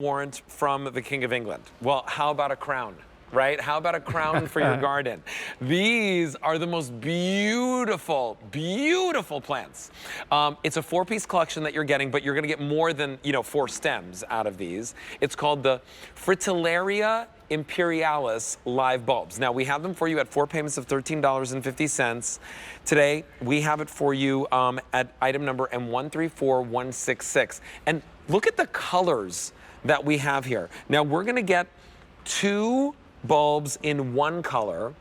warrant from the King of England. Well, how about a crown? Right? How about a crown for your garden? These are the most beautiful, beautiful plants. It's a 4-piece collection that you're getting, but you're going to get more than, 4 stems out of these. It's called the Fritillaria Imperialis live bulbs. Now, we have them for you at 4 payments of $13.50. Today, we have it for you at item number M134166. And look at the colors that we have here. Now, we're going to get 2 bulbs in one color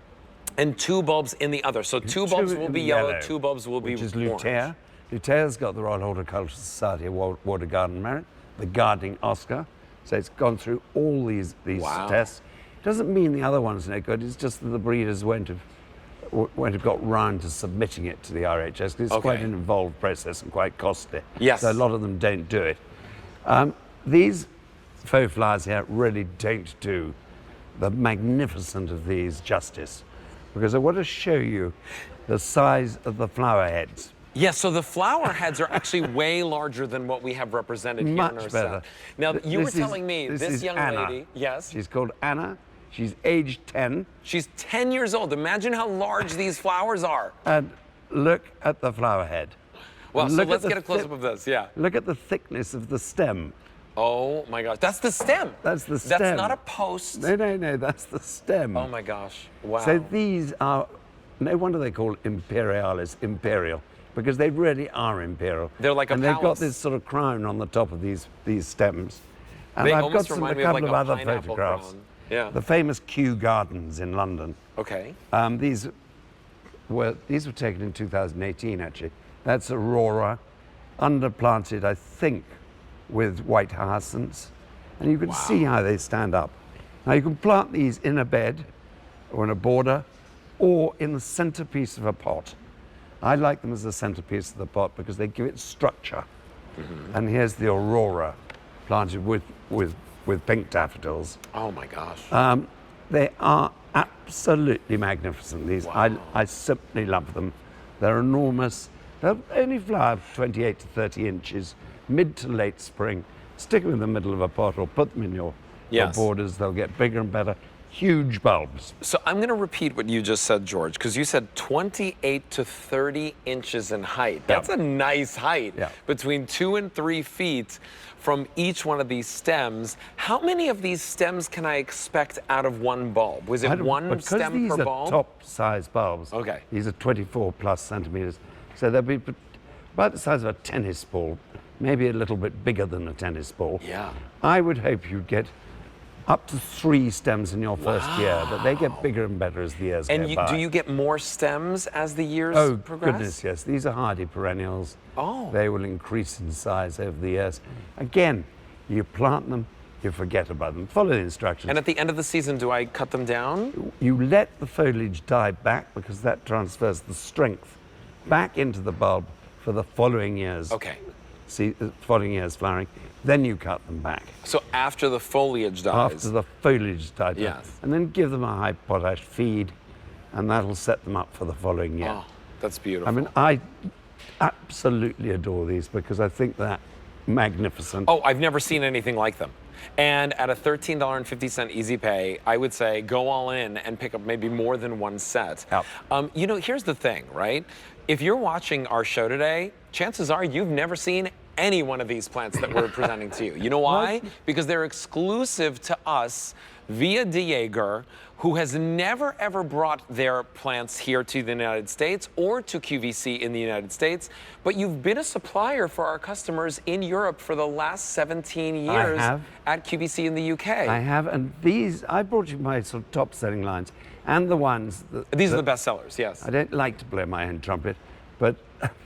and 2 bulbs in the other. So 2 bulbs will be yellow, 2 bulbs will be orange. Lutea. Lutea's got the Royal Horticultural Society Award of Garden Merit, the Gardening Oscar. So it's gone through all these tests. Doesn't mean the other one's no good. It's just that the breeders won't have got round to submitting it to the RHS because it's quite an involved process and quite costly. Yes. So a lot of them don't do it. These faux flowers here really don't do the magnificence of these justice, because I want to show you the size of the flower heads. Yes, so the flower heads are actually way larger than what we have represented here in our set. Now, you were telling me this young lady, yes? She's called Anna. She's aged 10. She's 10 years old. Imagine how large these flowers are. And look at the flower head. Well, so let's get a close-up of this, yeah. Look at the thickness of the stem. Oh my gosh, that's the stem. That's the stem. That's not a post. No, that's the stem. Oh my gosh, wow. So these are, no wonder they call Imperialis imperial, because they really are imperial. They're like a palace. And they've got this sort of crown on the top of these stems. And I've got a couple of other photographs. Crown. Yeah. The famous Kew Gardens in London. Okay. These were taken in 2018, actually. That's Aurora, underplanted, I think, with white hyacinths, and you can see how they stand up. Now you can plant these in a bed or in a border or in the centerpiece of a pot. I like them as the centerpiece of the pot because they give it structure. And here's the Aurora planted with pink daffodils. Oh my gosh. They are absolutely magnificent, these. I simply love them. They're enormous. They'll only flower 28 to 30 inches. Mid to late spring. Stick them in the middle of a pot or put them in your borders. They'll get bigger and better. Huge bulbs. So I'm going to repeat what you just said, George, because you said 28 to 30 inches in height. That's a nice height, between 2 and 3 feet from each one of these stems. How many of these stems can I expect out of one bulb? Was it one stem per bulb? These are top size bulbs. Okay. These are 24 plus centimeters. So they'll be about the size of a tennis ball, maybe a little bit bigger than a tennis ball. Yeah. I would hope you'd get up to 3 stems in your first year, but they get bigger and better as the years go by. And do you get more stems as the years progress? Oh, goodness, yes. These are hardy perennials. Oh. They will increase in size over the years. Again, you plant them, you forget about them. Follow the instructions. And at the end of the season, do I cut them down? You let the foliage die back because that transfers the strength back into the bulb for the following years. Okay. See, the following years flowering, then you cut them back. So after the foliage dies? After the foliage dies. Yes. And then give them a high potash feed, and that'll set them up for the following year. Oh, that's beautiful. I mean, I absolutely adore these because I think they're magnificent. Oh, I've never seen anything like them. And at a $13.50 easy pay, I would say go all in and pick up maybe more than one set. Yep. Here's the thing, right? If you're watching our show today, chances are you've never seen any one of these plants that we're presenting to you. You know why? Because they're exclusive to us via Jager, who has never ever brought their plants here to the United States or to QVC in the United States, but you've been a supplier for our customers in Europe for the last 17 years at QVC in the UK. I have, and these, I brought you my sort of top-selling lines, and the ones that... These are the best sellers, yes. I don't like to blow my own trumpet, but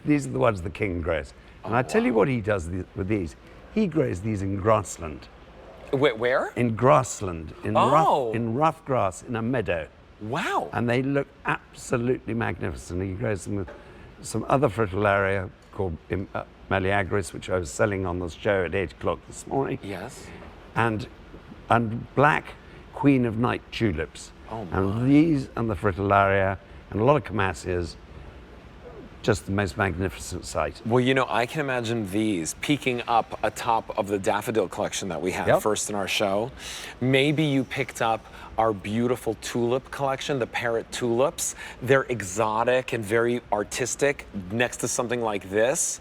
these are the ones the king grows. And I tell you what he does with these. He grows these in grassland. Where? In grassland, in rough grass, in a meadow. Wow. And they look absolutely magnificent. He grows them with some other fritillaria called Meleagris, which I was selling on the show at 8 o'clock this morning. Yes. And black Queen of Night tulips. Oh my. And these and the fritillaria and a lot of camasias just the most magnificent sight. Well, you know, I can imagine these peeking up atop of the daffodil collection that we had first in our show. Maybe you picked up our beautiful tulip collection, the parrot tulips. They're exotic and very artistic next to something like this.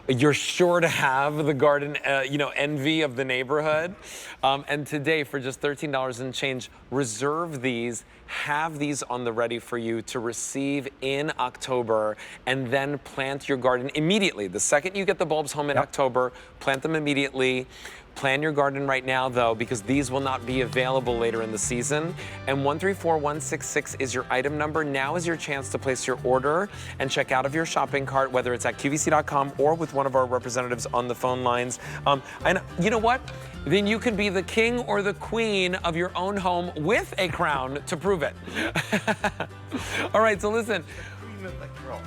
You're sure to have the garden, you know, envy of the neighborhood. And today, for just $13 and change, reserve these, have these on the ready for you to receive in October, and then plant your garden immediately. The second you get the bulbs home in October, plant them immediately. Plan your garden right now, though, because these will not be available later in the season. And 134166 is your item number. Now is your chance to place your order and check out of your shopping cart, whether it's at QVC.com or with one of our representatives on the phone lines. And you know what? Then you could be the king or the queen of your own home with a crown to prove it. All right, so listen. Queen of the crop.